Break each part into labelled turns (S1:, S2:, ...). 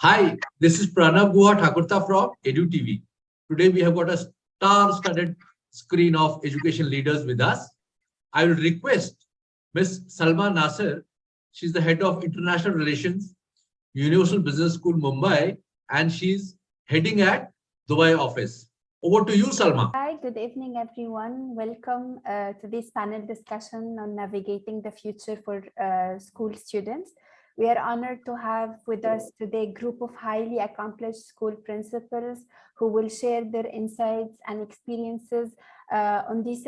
S1: Hi, this is Pranav Guha Thakurta from EDU TV. Today we have got a star-studded screen of education leaders with us. I will request Ms. Salma Nasser. She's the head of International Relations, Universal Business School, Mumbai, and she's heading at Dubai office. Over to you, Salma.
S2: Hi, good evening, everyone. Welcome to this panel discussion on navigating the future for school students. We are honored to have with us today a group of highly accomplished school principals who will share their insights and experiences on this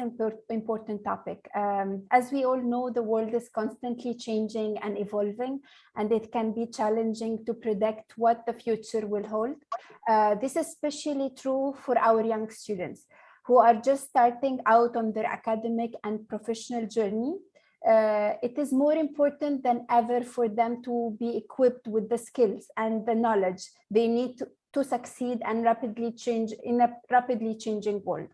S2: important topic. As we all know, the world is constantly changing and evolving, and it can be challenging to predict what the future will hold. This is especially true for our young students who are just starting out on their academic and professional journey. It is more important than ever for them to be equipped with the skills and the knowledge they need to succeed and rapidly change in a rapidly changing world.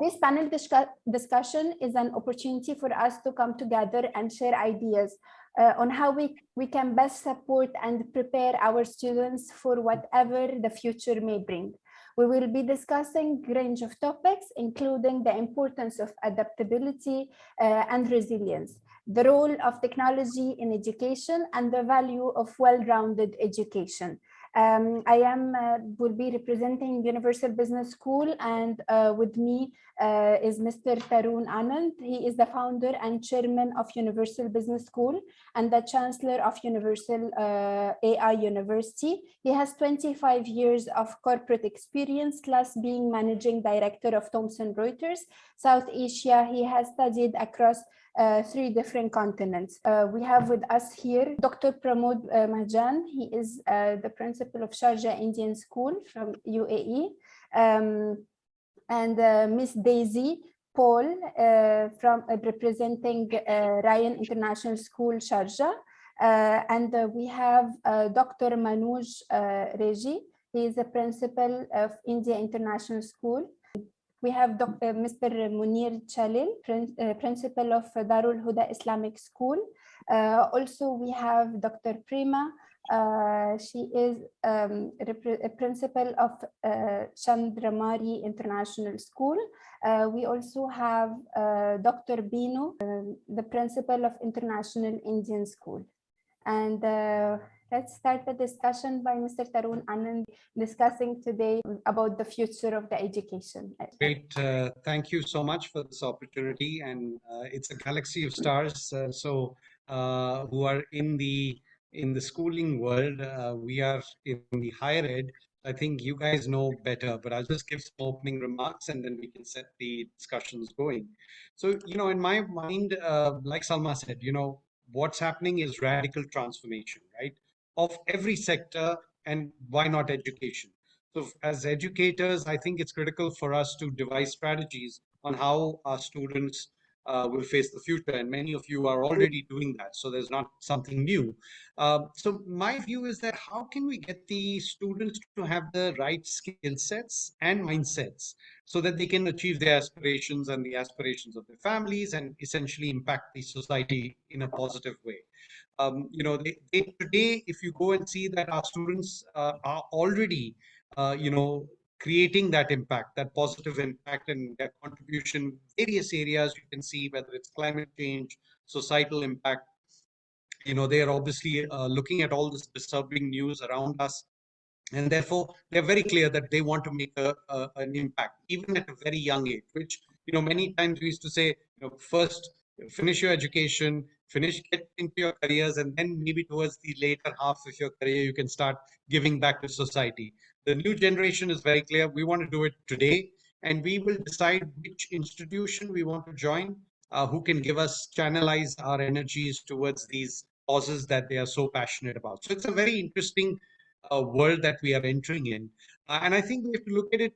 S2: This panel discussion is an opportunity for us to come together and share ideas on how we can best support and prepare our students for whatever the future may bring. We will be discussing a range of topics, including the importance of adaptability and resilience, the role of technology in education, and the value of well-rounded education. Will be representing Universal Business School, and with me is Mr. Tarun Anand. He is the founder and chairman of Universal Business School and the chancellor of Universal AI University. He has 25 years of corporate experience, plus being managing director of Thomson Reuters South Asia. He has studied across 3 different continents. We have with us here Dr. Pramod Mahjan. He is the principal of Sharjah Indian School from UAE, and Miss Daisy Paul from representing Ryan International School, Sharjah. And we have Dr. Manoj Reji. He is the principal of India International School. We have Mr. Munir Chalil, principal of Darul Huda Islamic School. Also, we have Dr. Prima. She is a principal of Chandramari International School. We also have Dr. Binu, the principal of International Indian School. And let's start the discussion by Mr. Tarun Anand discussing today about the future of the education.
S3: Great. Thank you so much for this opportunity. And it's a galaxy of stars. Who are in the schooling world. We are in the higher ed. I think you guys know better, but I'll just give some opening remarks and then we can set the discussions going. So, in my mind, like Salma said, what's happening is radical transformation, right? Of every sector, and why not education? So as educators, I think it's critical for us to devise strategies on how our students will face the future. And many of you are already doing that. So there's not something new. So my view is that how can we get the students to have the right skill sets and mindsets so that they can achieve their aspirations and the aspirations of their families and essentially impact the society in a positive way. Today, if you go and see that our students are already creating that impact, that positive impact and their contribution, various areas you can see, whether it's climate change, societal impact. They are obviously looking at all this disturbing news around us. And therefore, they're very clear that they want to make an impact, even at a very young age, which, many times we used to say, first finish your education, get into your careers, and then maybe towards the later half of your career, you can start giving back to society. The new generation is very clear. We want to do it today, and we will decide which institution we want to join, who can give us, channelize our energies towards these causes that they are so passionate about. So it's a very interesting world that we are entering in. And I think we have to look at it,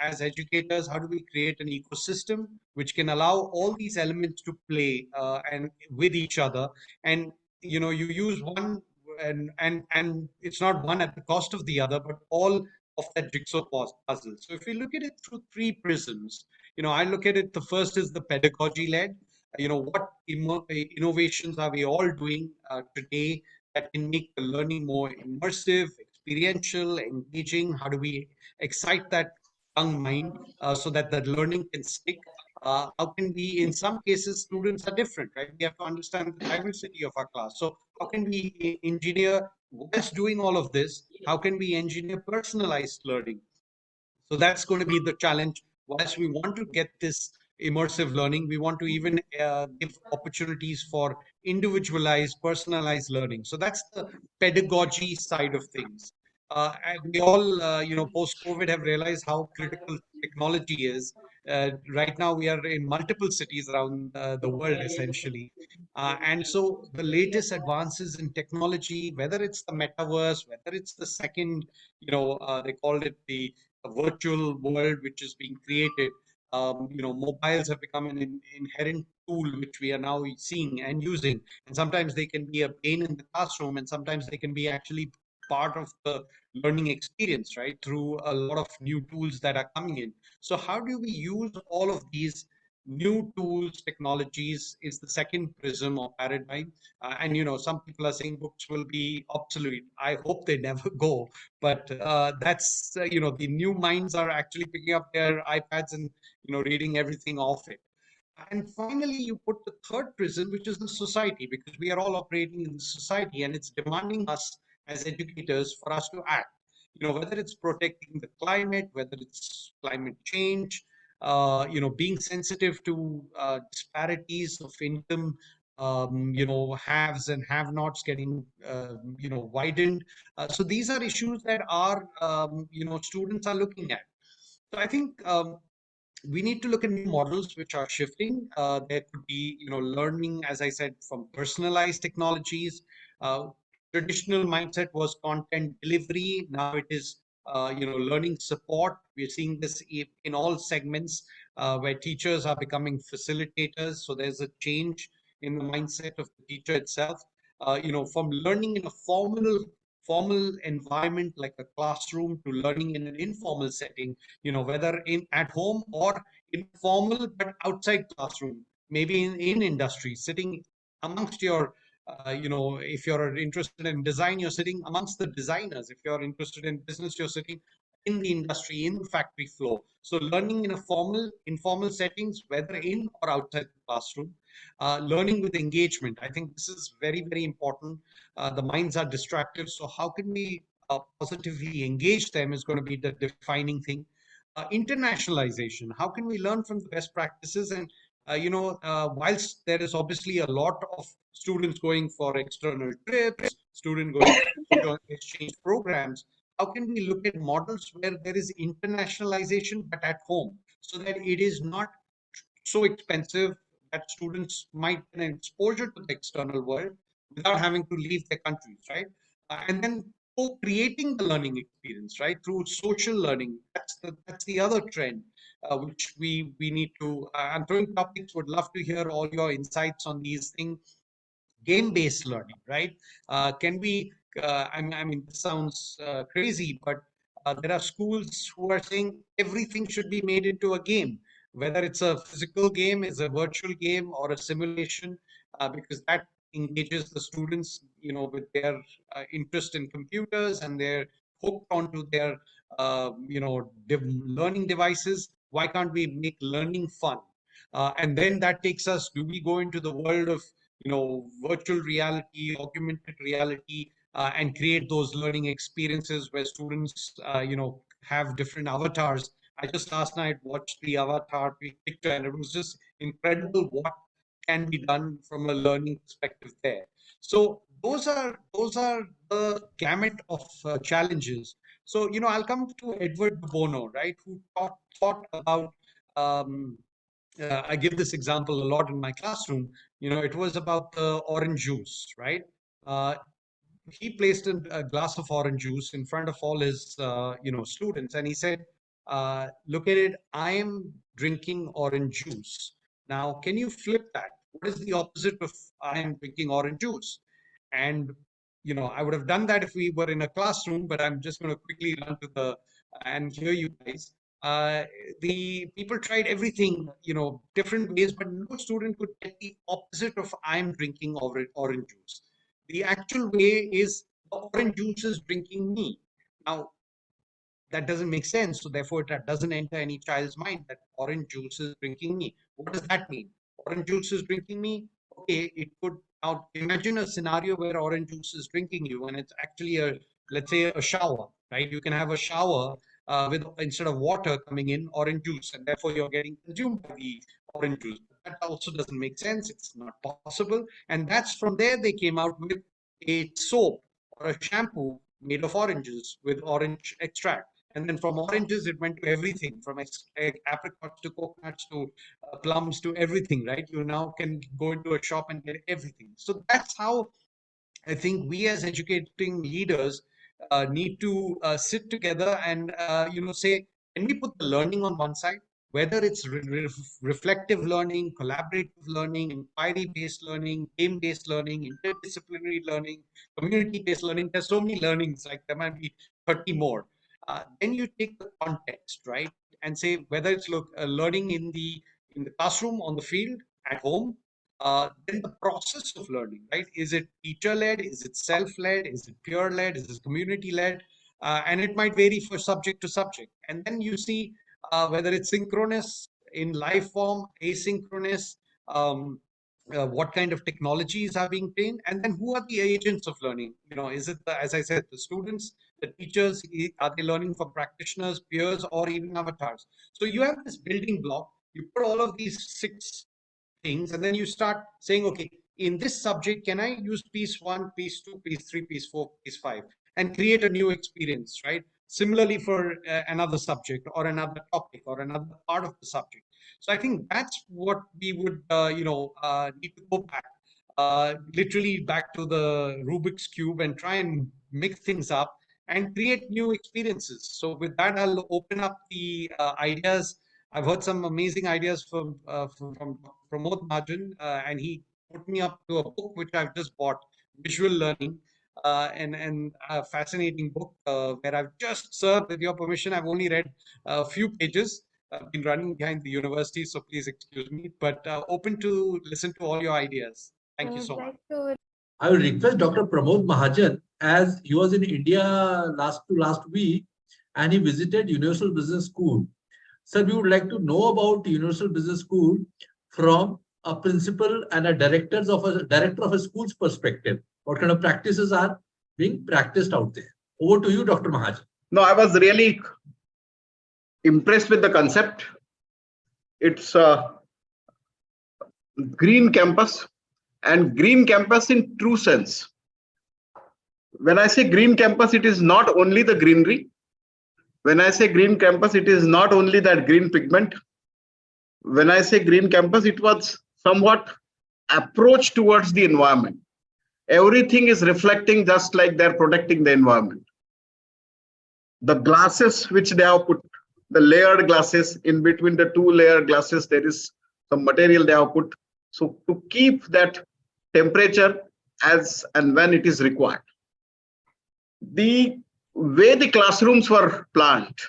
S3: as educators, how do we create an ecosystem which can allow all these elements to play and with each other? And, you use one and it's not one at the cost of the other, but all of that jigsaw puzzle. So if we look at it through 3 prisms, I look at it, the first is the pedagogy led. What innovations are we all doing today that can make the learning more immersive, experiential, engaging? How do we excite that young mind so that the learning can stick? How can we, in some cases, students are different, right? We have to understand the diversity of our class. So how can we engineer, whilst doing all of this, how can we engineer personalized learning? So that's going to be the challenge. Whilst we want to get this immersive learning, we want to even give opportunities for individualized, personalized learning. So that's the pedagogy side of things. And we all, post-COVID have realized how critical technology is. Right now, we are in multiple cities around the world, essentially. And so the latest advances in technology, whether it's the metaverse, whether it's the second, they called it the a virtual world which is being created. Mobiles have become an inherent tool which we are now seeing and using. And sometimes they can be a pain in the classroom, and sometimes they can be actually part of the learning experience, right? Through a lot of new tools that are coming in. So how do we use all of these new tools, technologies is the second prism or paradigm. And some people are saying books will be obsolete. I hope they never go, but that's the new minds are actually picking up their iPads and reading everything off it. And finally, you put the third prism, which is the society, because we are all operating in the society, and it's demanding us as educators for us to act. Whether it's protecting the climate, whether it's climate change, being sensitive to disparities of income, haves and have-nots getting, widened. So these are issues that our, students are looking at. So I think we need to look at new models which are shifting. There could be, learning, as I said, from personalized technologies. Uh, Traditional mindset was content delivery. Now it is, learning support. We're seeing this in all segments where teachers are becoming facilitators. So there's a change in the mindset of the teacher itself. From learning in a formal environment like a classroom to learning in an informal setting, whether in at home or informal but outside classroom, maybe in industry, sitting amongst your if you're interested in design, you're sitting amongst the designers. If you're interested in business, you're sitting in the industry, in the factory floor. So learning in a informal settings, whether in or outside the classroom. Learning with engagement, I think this is very, very important. The minds are distracted, so how can we positively engage them is going to be the defining thing. Internationalization, how can we learn from the best practices? And whilst there is obviously a lot of students going for external trips, students going for exchange programs, how can we look at models where there is internationalization but at home, so that it is not so expensive that students might get an exposure to the external world without having to leave their countries, right? And then co-creating the learning experience, right, through social learning. That's the other trend which we need to. I'm throwing topics. Would love to hear all your insights on these things. Game-based learning, right? Can we? I mean, this sounds crazy, but there are schools who are saying everything should be made into a game, whether it's a physical game, is a virtual game, or a simulation, because that engages the students, with their interest in computers, and they're hooked onto their, learning devices. Why can't we make learning fun? And then that takes us. Do we go into the world of virtual reality, augmented reality, and create those learning experiences where students, have different avatars? I just last night watched the avatar picture, and it was just incredible what can be done from a learning perspective there. So those are the gamut of challenges. So I'll come to Edward de Bono, right, who thought about. I give this example a lot in my classroom. It was about the orange juice, right? Uh, he placed a glass of orange juice in front of all his, students, and he said, "Look at it. I am drinking orange juice. Now, can you flip that? What is the opposite of I am drinking orange juice?" And I would have done that if we were in a classroom, but I'm just going to quickly run to the and hear you guys. Uh, the people tried everything, different ways, but no student could get the opposite of I'm drinking orange juice. The actual way is the orange juice is drinking me. Now, that doesn't make sense. So therefore, that doesn't enter any child's mind that orange juice is drinking me. What does that mean? Orange juice is drinking me. Okay, it could now imagine a scenario where orange juice is drinking you, and it's actually let's say a shower, right? You can have a shower with instead of water coming in, orange juice, and therefore you're getting consumed by the orange juice. That also doesn't make sense. It's not possible, and that's from there they came out with a soap or a shampoo made of oranges with orange extract. And then from oranges, it went to everything, from apricots to coconuts to plums to everything, right? You now can go into a shop and get everything. So that's how I think we as educating leaders need to sit together and, say, can we put the learning on one side? Whether it's reflective learning, collaborative learning, inquiry-based learning, game-based learning, interdisciplinary learning, community-based learning, there's so many learnings, like there might be 30 more. Then you take the context, right, and say whether it's learning in the classroom, on the field, at home, then the process of learning, right? Is it teacher-led? Is it self-led? Is it peer-led? Is it community-led? And it might vary for subject to subject. And then you see whether it's synchronous in live form, asynchronous, what kind of technologies are being trained, and then who are the agents of learning? Is it, as I said, the students, the teachers? Are they learning from practitioners, peers, or even avatars? So you have this building block. You put all of these 6 things, and then you start saying, okay, in this subject, can I use piece 1, piece 2, piece 3, piece 4, piece 5, and create a new experience, right? Similarly for another subject or another topic or another part of the subject. So I think that's what we would, need to go back, literally back to the Rubik's Cube and try and mix things up and create new experiences. So with that, I'll open up the ideas. I've heard some amazing ideas from Pramod Mahajan, and he put me up to a book which I've just bought, Visual Learning, and a fascinating book where I've just, sir, with your permission, I've only read a few pages. I've been running behind the university, so please excuse me, but open to listen to all your ideas. Thank you so much.
S1: I will request Dr. Pramod Mahajan, as he was in India last week, and he visited Universal Business School. Sir, we would like to know about Universal Business School from a principal and a director of a school's perspective. What kind of practices are being practiced out there? Over to you, Dr. Mahajan.
S4: No, I was really impressed with the concept. It's a green campus, and green campus in true sense. When I say green campus, it is not only the greenery. When I say green campus, it is not only that green pigment. When I say green campus, it was somewhat approach towards the environment. Everything is reflecting just like they're protecting the environment. The glasses which they have put, the layered glasses, in between the 2 layered glasses, there is some material they have put. So to keep that temperature as and when it is required. The way the classrooms were planned,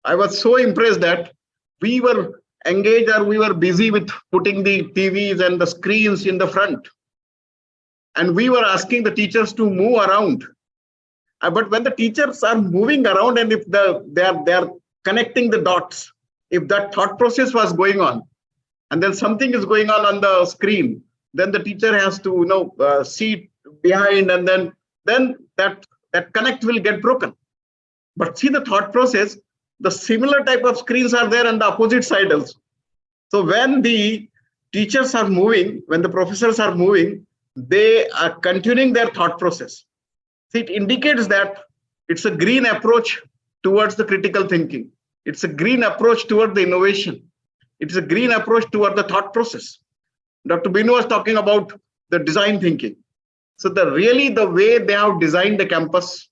S4: I was so impressed that we were engaged, or we were busy with putting the TVs and the screens in the front. And we were asking the teachers to move around. But when the teachers are moving around, and if they are connecting the dots, if that thought process was going on, and then something is going on the screen, then the teacher has to see behind, and then that connect will get broken. But see the thought process, the similar type of screens are there on the opposite side also. So when the teachers are moving, when the professors are moving, they are continuing their thought process. So it indicates that it's a green approach towards the critical thinking. It's a green approach toward the innovation. It's a green approach toward the thought process. Dr. Binu was talking about the design thinking. So the way they have designed the campus,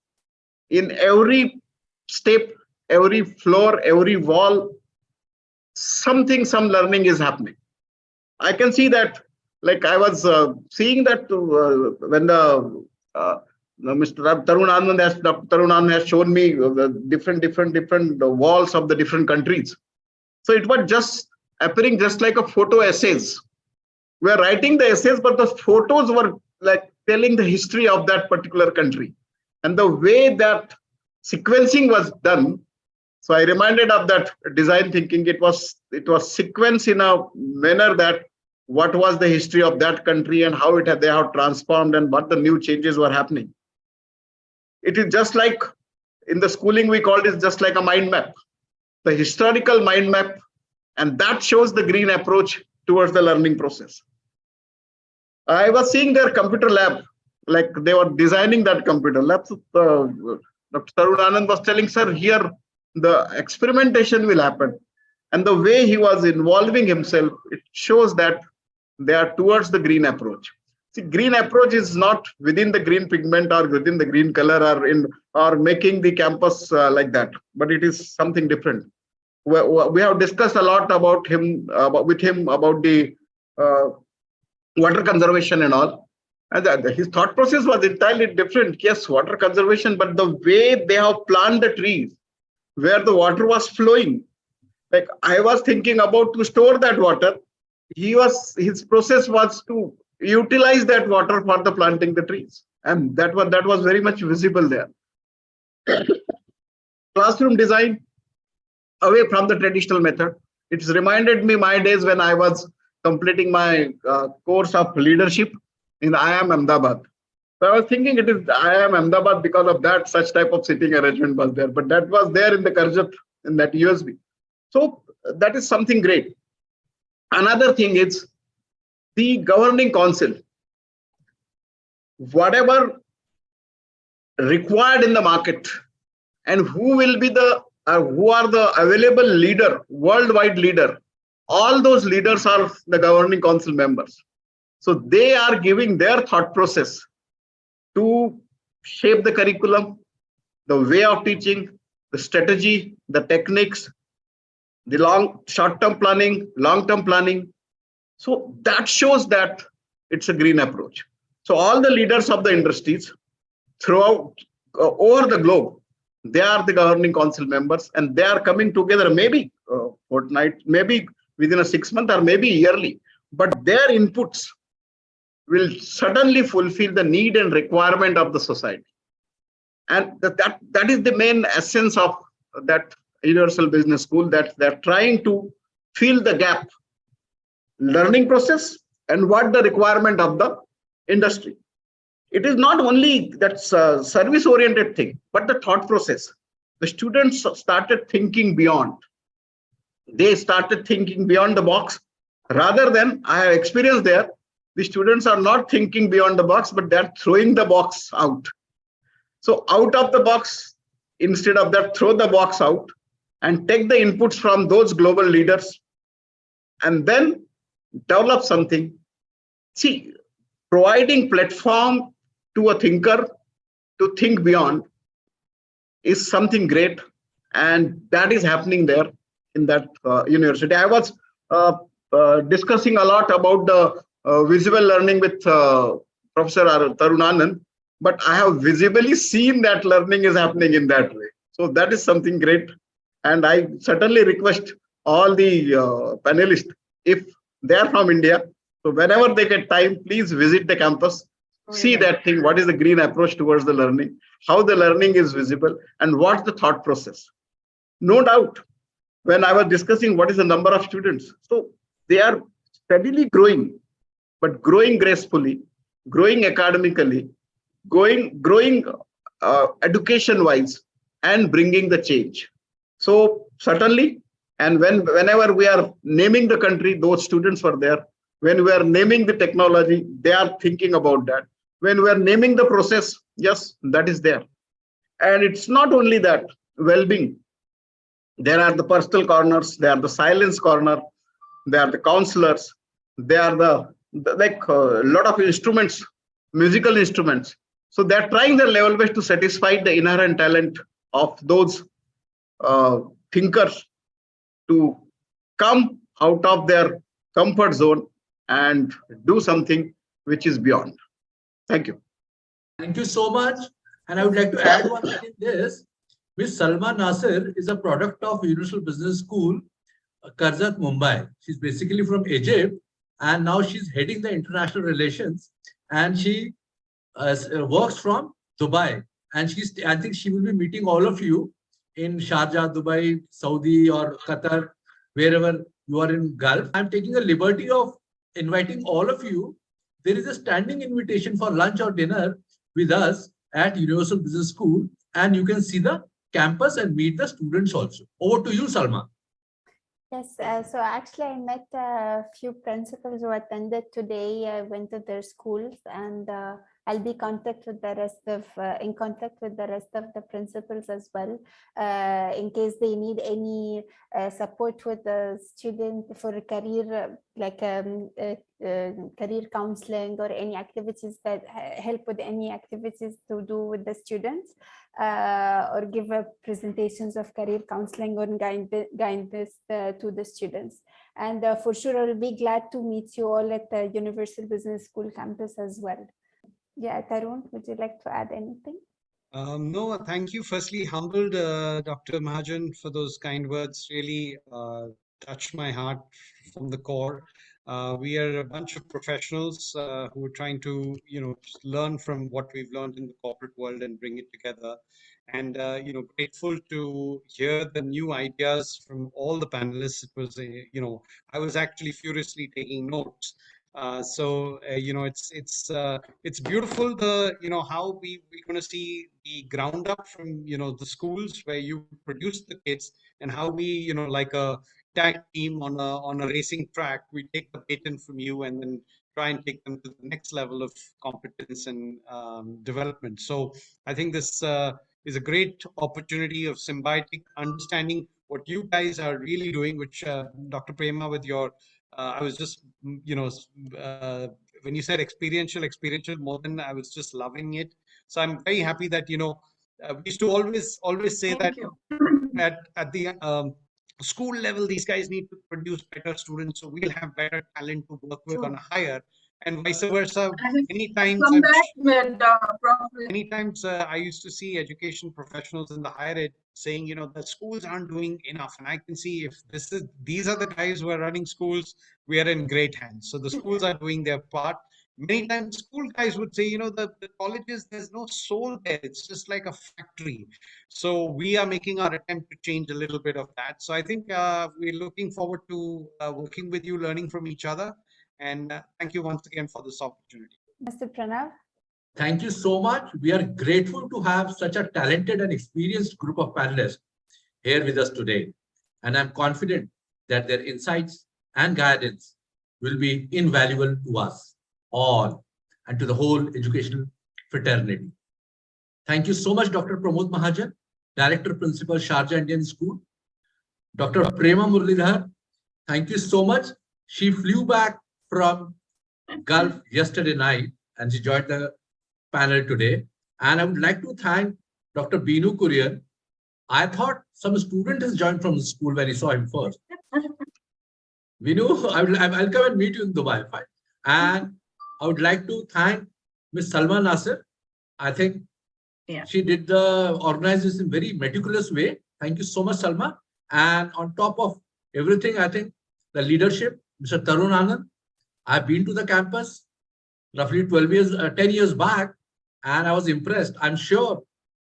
S4: in every step, every floor, every wall, some learning is happening. I can see that, like I was seeing that when Mr. Tarun Anand has shown me the different walls of the different countries. So it was just appearing just like a photo essays. We are writing the essays, but the photos were like telling the history of that particular country. And the way that sequencing was done, so I reminded of that design thinking. It was sequenced in a manner that what was the history of that country and how they have transformed and what the new changes were happening. It is just like in the schooling we called it just like a mind map, the historical mind map, and that shows the green approach towards the learning process. I was seeing their computer lab, like they were designing that computer lab. Dr. Tarun was telling, sir, here the experimentation will happen. And the way he was involving himself, it shows that they are towards the green approach. See, green approach is not within the green pigment or within the green color or making the campus like that, but it is something different. We have discussed a lot about with him about the water conservation and all. And his thought process was entirely different. Yes, water conservation, but the way they have planted the trees, where the water was flowing, like I was thinking about to store that water. His process was to utilize that water for the planting the trees, and that was very much visible there. Classroom design away from the traditional method. It's reminded me my days when I was completing my course of leadership in IIM Ahmedabad. So I was thinking it is IIM Ahmedabad because of that such type of sitting arrangement was there, but that was there in the Karjat in that USB. So that is something great. Another thing is the governing council. Whatever required in the market and who will be who are the available leader, worldwide leader, all those leaders are the governing council members. So they are giving their thought process to shape the curriculum, the way of teaching, the strategy, the techniques, the short-term planning, long-term planning. So that shows that it's a green approach. So all the leaders of the industries throughout over the globe, they are the governing council members, and they are coming together maybe fortnight, maybe within a 6 month or maybe yearly, but their inputs will certainly fulfill the need and requirement of the society. And that is the main essence of that Universal Business School, that they're trying to fill the gap, learning process and what the requirement of the industry. It is not only that service oriented thing, but the thought process. The students started thinking beyond. They started thinking beyond the box rather than, I have experienced there, the students are not thinking beyond the box, but they're throwing the box out. So out of the box, instead of that, throw the box out and take the inputs from those global leaders and then develop something. See, providing platform to a thinker to think beyond is something great, and that is happening there in that university. I was discussing a lot about the visual learning with Professor Tarun, but I have visibly seen that learning is happening in that way. So that is something great, and I certainly request all the panelists, if they are from India, so whenever they get time, please visit the campus, see that thing, what is the green approach towards the learning, how the learning is visible, and what's the thought process. No doubt, when I was discussing what is the number of students, so they are steadily growing, but growing gracefully, growing academically, growing education-wise, and bringing the change. So certainly, and whenever we are naming the country, those students were there. When we are naming the technology, they are thinking about that. When we are naming the process, yes, that is there. And it's not only that, well-being. There are the personal corners, there are the silence corner, there are the counselors, there are the like a lot of instruments, musical instruments. So they're trying their level best to satisfy the inherent talent of those thinkers to come out of their comfort zone and do something which is beyond. Thank you.
S1: Thank you so much. And I would like to add one thing in this. Ms. Salma Nasir is a product of Universal Business School, Karjat, Mumbai. She's basically from Egypt, and now she's heading the international relations, and she works from Dubai, and I think she will be meeting all of you in Sharjah, Dubai, Saudi, or Qatar, wherever you are in Gulf. I'm taking a liberty of inviting all of you. There is a standing invitation for lunch or dinner with us at Universal Business School, and you can see the campus and meet the students also. Over to you, Salma.
S2: Yes, so actually I met a few principals who attended today. I went to their schools, and I'll be in contact with the rest of the principals as well, in case they need any support with the student for a career, like career counseling or any activities that help with any activities to do with the students, or give presentations of career counseling or guidance to the students. And for sure, I'll be glad to meet you all at the Universal Business School campus as well. Yeah, Tarun, would you like to add anything?
S3: No, thank you. Firstly, humbled Dr. Mahajan for those kind words. Really touched my heart from the core. We are a bunch of professionals who are trying to, learn from what we've learned in the corporate world and bring it together. And grateful to hear the new ideas from all the panelists. It was, I was actually furiously taking notes. It's beautiful how we're going to see the ground up from the schools where you produce the kids, and how we like a tag team on a racing track, we take the baton from you and then try and take them to the next level of competence and development. So I think this is a great opportunity of symbiotic understanding what you guys are really doing, which Dr. Prema, with your I was just, when you said experiential more than, I was just loving it. So I'm very happy that, we used to always say that at the school level, these guys need to produce better students, so we'll have better talent to work with on a higher, and vice versa. Many times I used to see education professionals in the higher ed saying, the schools aren't doing enough. And I can see if these are the guys who are running schools, we are in great hands. So the schools are doing their part. Many times school guys would say, the colleges, there's no soul there. It's just like a factory. So we are making our attempt to change a little bit of that. So I think we're looking forward to working with you, learning from each other. And thank you once again for this opportunity.
S2: Mr. Pranav?
S1: Thank you so much. We are grateful to have such a talented and experienced group of panelists here with us today. And I'm confident that their insights and guidance will be invaluable to us all and to the whole educational fraternity. Thank you so much, Dr. Pramod Mahajan, Director Principal, Sharjah Indian School. Dr. Prema Muralidhar, thank you so much. She flew back from Gulf yesterday night and she joined the panel today. And I would like to thank Dr. Binu Kurian. I thought some student has joined from the school when he saw him first. Binu, I'll come and meet you in Dubai. Fine. And I would like to thank Ms. Salma Nasir. I think she did organize this in very meticulous way. Thank you so much, Salma. And on top of everything, I think the leadership, Mr. Tarun Anand. I've been to the campus roughly 10 years back, and I was impressed. I'm sure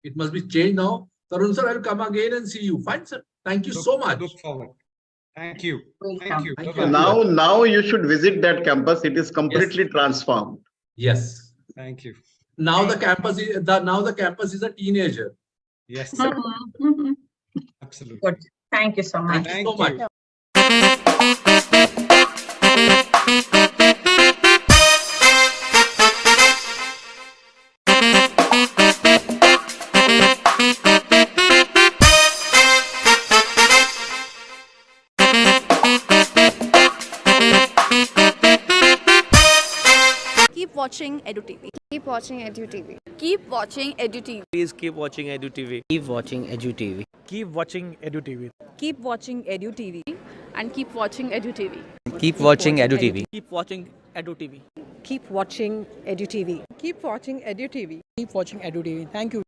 S1: it must be changed now. Tarun sir, I'll come again and see you. Fine, sir. Thank you so much.
S3: Look forward. Thank you.
S1: Thank you.
S4: Now you should visit that campus. It is completely transformed.
S1: Yes.
S3: Thank you.
S1: Now the campus is a teenager.
S3: Yes. Absolutely.
S5: Good. Thank you so much.
S1: Thank you so much.
S6: Keep watching EduTV.
S7: Keep watching EduTV.
S6: Keep watching EduTV.
S8: Please keep watching EduTV.
S9: Keep watching EduTV.
S10: Keep watching EduTV.
S6: Keep watching EduTV. And keep watching EduTV.
S9: Keep watching EduTV.
S8: Keep watching EduTV.
S7: Keep watching EduTV.
S5: Keep watching EduTV.
S10: Keep watching EduTV. Thank you.